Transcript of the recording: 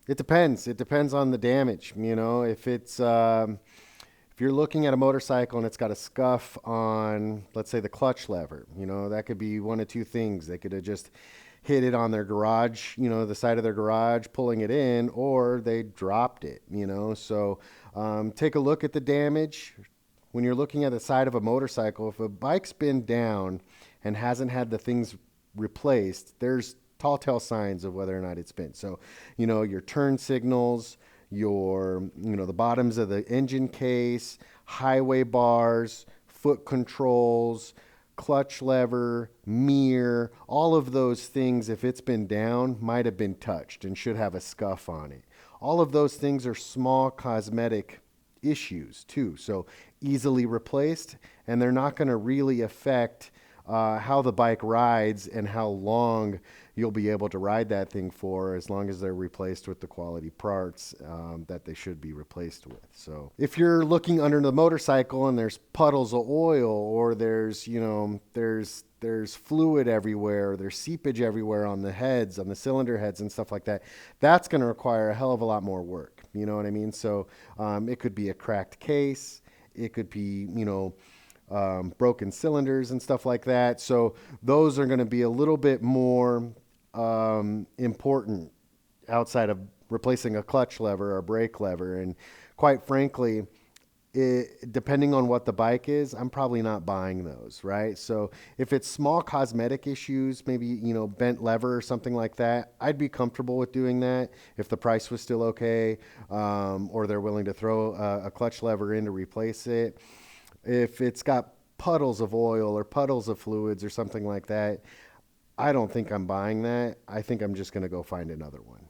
It depends. It depends on the damage. You know, if you're looking at a motorcycle and it's got a scuff on, let's say, the clutch lever, you know, that could be one of two things. They could have just hit it on their garage, you know, the side of their garage, pulling it in, or they dropped it, you know. So take a look at the damage. When you're looking at the side of a motorcycle, if a bike's been down and hasn't had the things replaced, there's tall tale signs of whether or not it's been. So, you know, your turn signals, the bottoms of the engine case, highway bars, foot controls, clutch lever, mirror, all of those things, if it's been down, might have been touched and should have a scuff on it. All of those things are small cosmetic issues too, so easily replaced, and they're not going to really affect how the bike rides and how long you'll be able to ride that thing for, as long as they're replaced with the quality parts that they should be replaced with. So if you're looking under the motorcycle and there's puddles of oil, or there's fluid everywhere, there's seepage everywhere on the heads, on the cylinder heads and stuff like that, that's going to require a hell of a lot more work. You know what I mean? So it could be a cracked case. It could be, broken cylinders and stuff like that. So those are going to be a little bit more important outside of replacing a clutch lever or a brake lever. And quite frankly, depending on what the bike is, I'm probably not buying those, right? So if it's small cosmetic issues, maybe, bent lever or something like that, I'd be comfortable with doing that if the price was still okay, or they're willing to throw a clutch lever in to replace it. If it's got puddles of oil or puddles of fluids or something like that, I don't think I'm buying that. I think I'm just going to go find another one.